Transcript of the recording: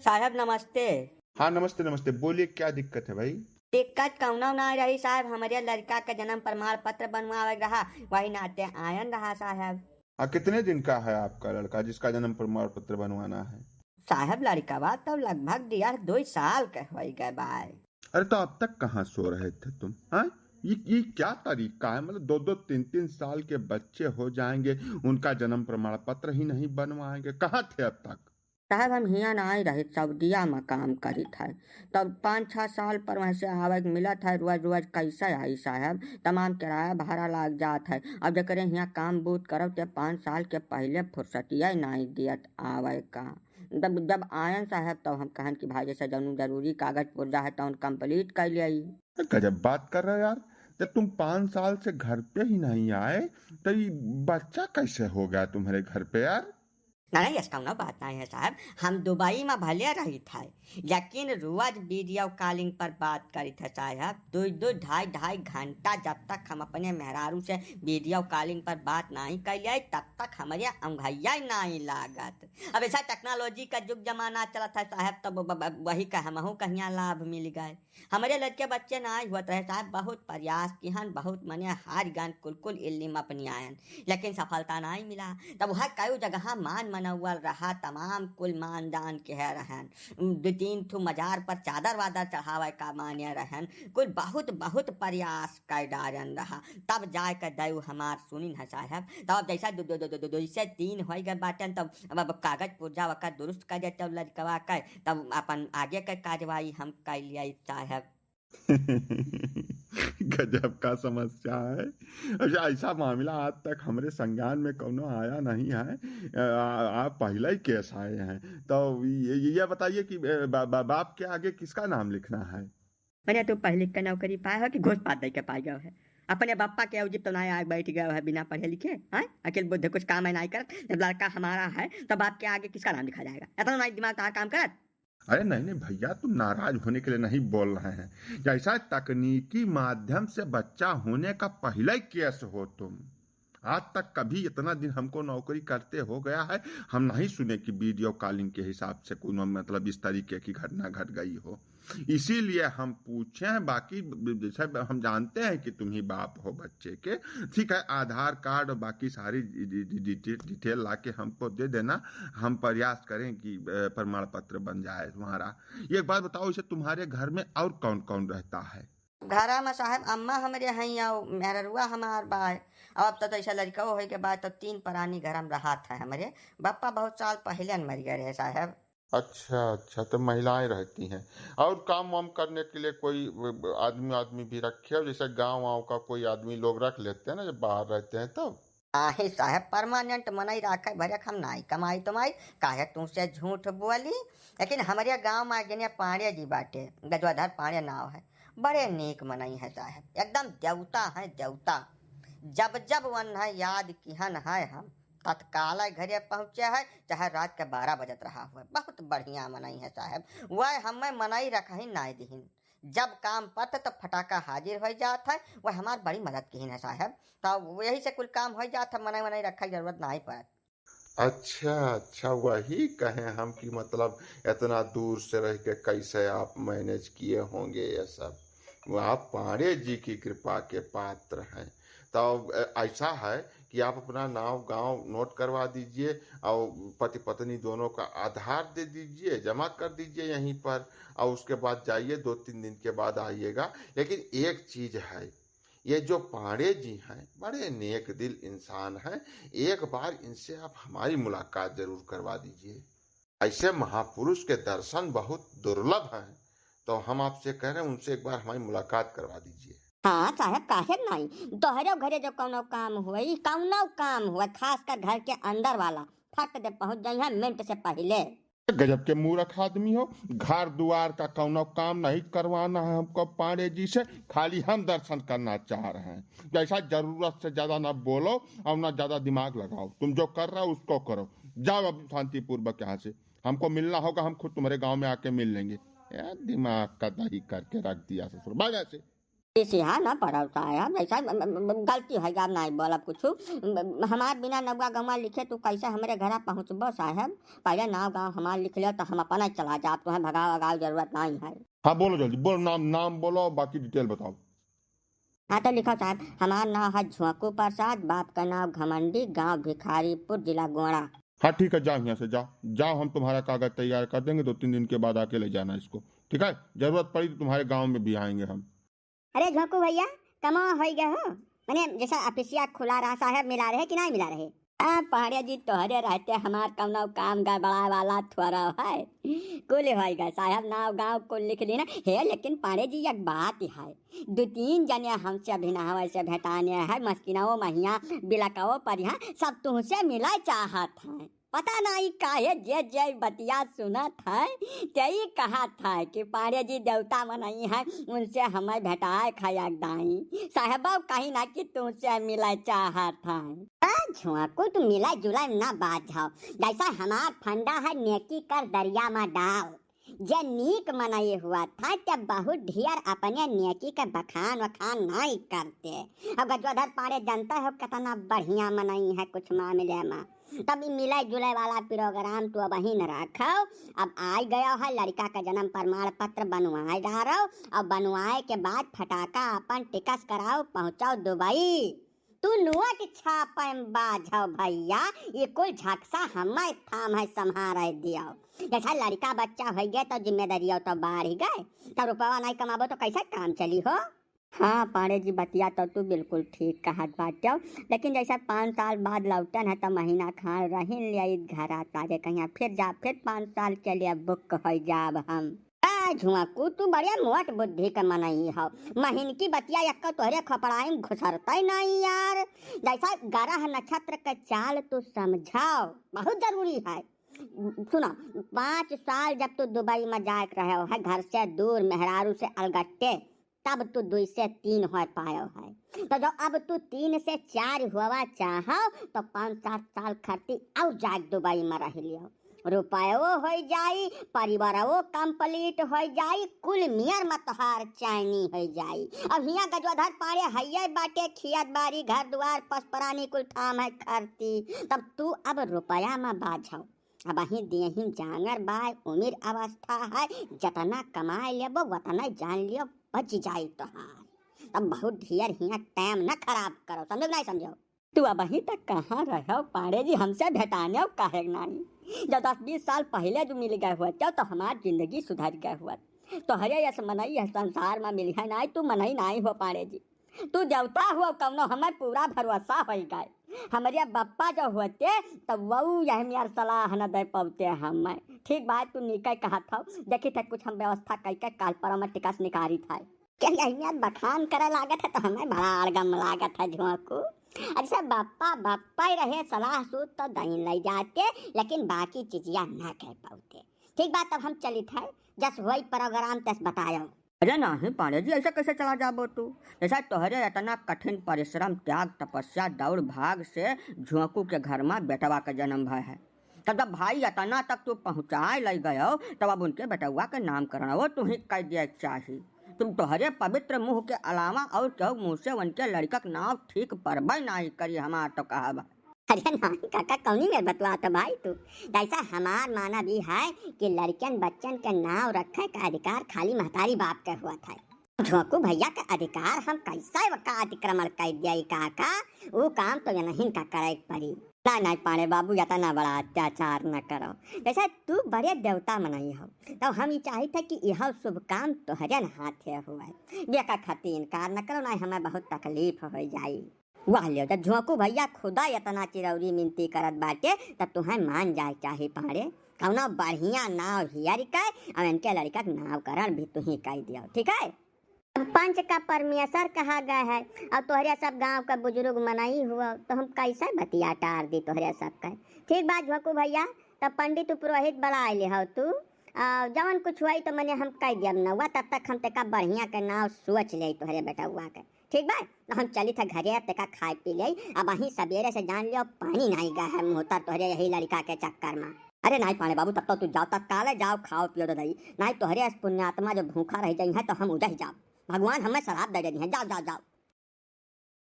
साहब नमस्ते। हाँ, नमस्ते नमस्ते। बोलिए, क्या दिक्कत है भाई? दिक्कत कौनो ना रही साहब, हमारे लड़का का जन्म प्रमाण पत्र बनवावे रहा, वही नाते आयन रहा साहब। कितने दिन का है आपका लड़का जिसका जन्म प्रमाण पत्र बनवाना है? साहब लड़का बा तो लगभग दिया 2 साल के हो गए बाय। अरे तो अब तक कहाँ सो रहे थे तुम? हाँ, ये क्या तरीका है? मतलब दो दो तीन तीन साल के बच्चे हो जाएंगे, उनका जन्म प्रमाण पत्र ही नहीं बनवाएंगे? कहाँ थे अब तक? साहब हम हियाँ ना आई रहे, सऊदिया में काम करी था। तब 5-6 साल पर वहाँ से आवे के मिला था, रोज रोज कैसे आई साहब, तमाम किराया भाड़ा लग जात है। अब जकरे यहाँ काम बूत करब ते 5 साल के पहले फुर्सतिया नहीं दियत आवे का। जब जब आयन साहब तो हम कहन कि भाई जैसे जौन जरूरी कागज पुर्जा है तो कंप्लीट कर लिया। गजब बात कर रहे हो यार। जब तुम 5 साल से घर पे ही नहीं आए तो ये बच्चा कैसे हो गया तुम्हारे घर पे यार? नहीं इसका ना बात नहीं है साहब, हम दुबई में भले रही थे, लेकिन रोज वीडियो कॉलिंग पर बात करी थे साहब, 2-2 ढाई जब तक हम अपने मेहरारू से वीडियो कॉलिंग पर बात नहीं कर लिए तब तक हमारे अंगैया नहीं लागत। अब ऐसा टेक्नोलॉजी का युग जमाना चला था साहब, तब वही का हमहू कहीं लाभ मिल गए। हमारे लड़के बच्चे ना हुआ रहे साहब, बहुत प्रयास किहन, बहुत मने हार गन कुल इल्म अपनी आयन, लेकिन सफलता नहीं मिला। तब वह कई जगह मान मनौवल रहा, तमाम कुल मान दान के रहन, 2-3 ठू मजार पर चादर वादर चढ़ावे का मान्य रहन, कुल बहुत बहुत प्रयास कर डारन रहा, तब जाए कर दयु हमार सुनी है साहब। तब जैसा दो से 3 हो गए बाटन, तब अब कागज पुर्जा वक़्त दुरुस्त कर दे, तब लड़कवा कर तब अपन आगे के कार्यवाही हम कर लिया साहब। गजब का समस्या है। अच्छा, ऐसा मामला आज तक हमारे संज्ञान में कौनो आया नहीं है। आप पहला ही केस आए हैं। तो ये बताइए कि बाप के आगे किसका नाम लिखना है? मैंने तो पहले का नौकरी पाया है कि घूस पात दे के पाई गया है। अपने बापा के उजित तो नहीं आग बैठ गया है बिना पढ़े लिखे, हाँ अकेले बुद्ध कुछ काम है नहीं करत। जब लड़का हमारा है तो बाप के आगे किसका नाम लिखा जाएगा? इतना नहीं दिमाग कहाँ काम करत। अरे नहीं नहीं भैया, तुम नाराज होने के लिए नहीं बोल रहे हैं। जैसा तकनीकी माध्यम से बच्चा होने का पहला ही केस हो तुम। आज तक कभी इतना दिन हमको नौकरी करते हो गया है, हम नहीं सुने कि वीडियो कॉलिंग के हिसाब से कोई मतलब इस तरीके की घटना घट गई हो। इसीलिए हम पूछे हैं। बाकी जैसे हम जानते हैं कि तुम ही बाप हो बच्चे के, ठीक है, आधार कार्ड और बाकी सारी डिटेल ला के हमको दे देना। हम प्रयास करें कि प्रमाण पत्र बन जाए तुम्हारा। एक बात बताओ, इसे तुम्हारे घर में और कौन कौन रहता है? घरा में साहब अम्मा हमारे हैं आओ मेहरुआ हमार बाय। अब तो ऐसा लड़का हो के बाद तो 3 प्राणी घर में रहा था। हमारे बापा बहुत साल पहले मर गए रहे साहब। अच्छा अच्छा, तो महिलाएं रहती हैं। और काम वाम करने के लिए कोई आदमी आदमी भी रखे हो? जैसे गांव वाँव का कोई आदमी लोग रख लेते हैं ना जब बाहर रहते हैं तब। आहे साहब परमानेंट मनई रखे भरे हम नहीं कमाई तुमाई, काहे तुमसे झूठ बोली। लेकिन हमारे गांव में गिने पाड़े जी बाटे, गजवाधर पाड़े नाव है, बड़े नेक मनई है साहब, एकदम देवता है देवता। जब जब वन है याद किहन है हम तत्काल घरे पहुँचे है, चाहे रात के 12 बजत रहा हुआ, बहुत बढ़िया मनई है साहब। वह हमें मनई रख ही नहीं दीन, जब काम पत तो फटाका हाजिर हो जाता है, वह हमार बड़ी मदद की है साहब। तो यही से कुल काम हो जाता, मनई मनई रखा जरूरत नहीं पड़त। अच्छा अच्छा, वही कहें हम कि मतलब इतना दूर से रह के कैसे आप मैनेज किए होंगे ये सब। वो आप पांडे जी की कृपा के पात्र हैं। तो ऐसा है कि आप अपना नाम गांव नोट करवा दीजिए और पति पत्नी दोनों का आधार दे दीजिए, जमा कर दीजिए यहीं पर। और उसके बाद जाइए, 2-3 दिन के बाद आइएगा। लेकिन एक चीज है, ये जो पांडे जी हैं बड़े नेक दिल इंसान हैं। एक बार इनसे आप हमारी मुलाकात जरूर करवा दीजिए। ऐसे महापुरुष के दर्शन बहुत दुर्लभ हैं। तो हम आपसे कह रहे हैं, उनसे एक बार हमारी मुलाकात करवा दीजिए। हाँ साहब काहे नहीं, तोहरे घरे जो कौनो काम हुआ, कौनो काम हुआ खास कर घर के अंदर वाला, फट दे पहुंच जाइए मिनट से पहले। गजब के मूर्ख आदमी हो। घर द्वार का कौनो काम नहीं करवाना है हमको पांडे जी से, खाली हम दर्शन करना चाह रहे हैं। जैसा जरूरत से ज्यादा ना बोलो और ना ज्यादा दिमाग लगाओ। तुम जो कर रहे हो उसको करो। जाओ अब शांतिपूर्वक यहाँ से। हमको मिलना होगा, हम खुद तुम्हारे गांव में आके मिल लेंगे। यार दिमाग का दही करके रख दिया ससुर, भाग ऐसे। ऐसे हाँ ना पढ़ाओ साहब, ऐसा गलती है अब नहीं बोलब कुछ। हमार बिना नौवा गंवा लिखे तू कैसे हमारे घर पहुँचबो साहब? पहले नाव गाँव हमार लिख लियो तो हम अपना चला जाब, तुम्हें भगाव वगाव जरूरत नहीं है। हाँ बोलो जल्दी बोलो, नाम नाम बोलो, बाकी डिटेल बताओ। हाँ तो लिखो साहब, हमार नाम है झोंकू प्रसाद, बाप का नाम घमंडी, गांव भिखारीपुर, जिला गोंडा। हाँ ठीक है, जाओ यहाँ से, जाओ जाओ, हम तुम्हारा कागज तैयार कर देंगे, 2-3 दिन के बाद आके ले जाना इसको, ठीक है? जरूरत पड़ी तो तुम्हारे गांव में भी आएंगे हम। अरे झोंकू भैया, कमा हो गया हो? मैंने जैसा ऑफिसिया खुला रहा साहब, मिला रहे कि नहीं मिला रहे? पाड़े जी तोहरे रहते हमार कमना काम गड़बड़ा वाला थोड़ा है, कुल होएगा साहब, नाव गाँव को लिख लेना है। लेकिन पाड़े जी एक बात है, 2-3 जने हमसे अभिनव से भेटाने है, मस्किनाओ महिया बिलकाओ पर यहाँ सब तुमसे मिला चाहत है। पता नहीं काहे जे जे बतिया सुनत है तेई कहा था कि पाड़े जी देवता मनई है, उनसे हमें भेटाए खाया दाई साहब, कहीं ना कि तुमसे मिला चाहत है। झुआको तुम मिला जुला ना बात जाओ, जैसा हमार फंडा है नेकी कर दरिया में डाल। जे नीक मनाए हुआ था तब बहुत ढेर अपने नेकी का बखान वखान नहीं करते। अब गजवाधर पाड़े जनता है कितना बढ़िया मनाई है कुछ मामले में। तब मिले जुले वाला प्रोग्राम तो अब ही न रखो। अब आ गया है लड़का का जन्म प्रमाण पत्र बनवाए जा रहा हो, और बनवाए के बाद फटाका अपन टिकस कराओ, पहुंचाओ दुबई। तू नुआ की छापा बाझो भैया, ये कुल झकसा हमें थाम है संभार दियो। जैसा लड़का बच्चा हो गया तो जिम्मेदारी तो बाढ़ ही गए, तब रुपया नहीं कमाबो तो कैसे काम चली हो? हाँ पाड़े जी बतिया तो तू बिल्कुल ठीक कहत बाटे, लेकिन जैसा 5 साल बाद लौटन है तो महीना खान रही लिया घर आता जे कहीं फिर जा, फिर 5 साल के लिए बुक हो जाब हम। झुआकू तू बढ़िया मोट बुद्धि का मनई हो, महीन की बतिया एक तोहरे खपड़ाई घुसरता नहीं यार। जैसा ग्रह नक्षत्र का चाल तू समझाओ, बहुत जरूरी है। सुनो, 5 साल जब तू दुबई में जाए रहे है घर से दूर, मेहरारू से अलगट्टे, तब तू 2 से 3 हो पायो है। तो जो अब तू 3 से 4 हुआ चाहो तो 5-7 साल खर्ची और जाग दुबई में रह लियो, रुपयो हो जाई, परिवारो कंप्लीट हो जाई, कुल मियर मतहार चैनी हो जाई। अब हिया गजवाधर पाड़े हइये बाटे, खियत बारी घर द्वार पसपरानी कुल ठाम है खरती। तब तू अब रुपया में बाझो, अब अही देही जांगर बाय, उम्र अवस्था है, जतना कमाए लेबो उतना जान लियो बच जाई तोहार। तब बहुत ढेर हिया टाइम न खराब करो, समझो नहीं समझो? तू अब अही तक कहाँ रहो पाड़े जी, हमसे भेटाने काहे नहीं? जब 10-20 साल पहले जो मिल गए हुआ तो हमारी जिंदगी सुधर गए हुआ, तो हरे यस मनई है संसार में मिल है नहीं, तू मनई नहीं हो पाड़े जी। तू देवता हुआ कौनो हमें पूरा भरोसा हो गए। हमारे बप्पा जो होते तब वो यह मेरा सलाह न दे पाते हमें। ठीक बात तू निकल कहा था, देखी थे कुछ हम व्यवस्था करके काल पर में टिकस निकारी था, क्या यही बखान करे लागत है तो हमें बड़ा अड़गम लागत है झोंकू। अच्छा बापा बापा ही रहे, सलाह सूद तो दही ले जाते, लेकिन बाकी चीजिया ना कह पाते। ठीक बात, तब हम चली थे, जस वही प्रोग्राम तस बतायो। अरे नहीं पाड़े जी, ऐसा कैसे चला जाबो तू? ऐसा तोहरे इतना कठिन परिश्रम, त्याग, तपस्या, दौड़ भाग से झोंकू के घर में बेटवा का जन्म भय है। तब जब भाई इतना तक तू पहुँचाए ले गयो, तब अब उनके बेटवा का नामकरण वो तुम्हें कर दिया चाहिए। तुम तोहरे पवित्र मुँह के अलावा और क्यों मुँह से उनके लड़का का नाम ठीक परबई नहीं करी हमार तो कहा। अरे नहीं काका, कौनी में बतवा तो भाई तू, ऐसा हमार माना भी है कि लड़कन बच्चन के नाम रखे का अधिकार खाली महतारी बाप के हुआ था। झोंकू भैया का अधिकार हम कैसे वका अतिक्रमण कर दिया काका? वो काम तो नहीं का करे पड़ी। ना नहीं पाने बाबू, इतना बड़ा अत्याचार न करो। जैसा तू बड़े देवता मनाई हो, तो हम ये चाहे थे कि यह शुभ काम तोहरे हाथ हुआ, बेका खातिर इनकार न करो, ना हमें बहुत तकलीफ हो जाई। वाह लियो, जब झोंकू भैया खुदा इतना चिरौरी मिनती करत बाटे तब तुम्हें मान जाए चाहे पाड़े, कौना बढ़िया नाव हियर का और इनके लड़का का नामकरण भी तुम्हें कह दियो, ठीक है? पंच का परमेश्वर कहा गया है, और तोहरे सब गांव का बुजुर्ग मनाई हुआ, तो हम कैसे बतिया टार दी तोहरे सब का? ठीक बात झोंकू भैया, तब पंडित पुरोहित बुला ले हो तू, जवन कुछ हुआ तो मैंने हम कह दिया न हुआ, तब तक हम तेका बढ़िया के नाव सोच ले तोहरे बेटा हुआ के। ठीक बा, तो हम चली था घरे, तेका खाए पी ले, अब वहीं सवेरे से जान लियो पानी नहीं गया है मुँह तोहरे यही लड़का के चक्कर में। अरे नहीं पाने बाबू, तब तो तू जाओ, तत्काल जाओ, खाओ पियो दही, नहीं तोहरे पुण्यात्मा जो भूखा रह जाई है तो हम उधर जाओ, भगवान हमें शराब दे रही हैं, जाओ जाओ जाओ।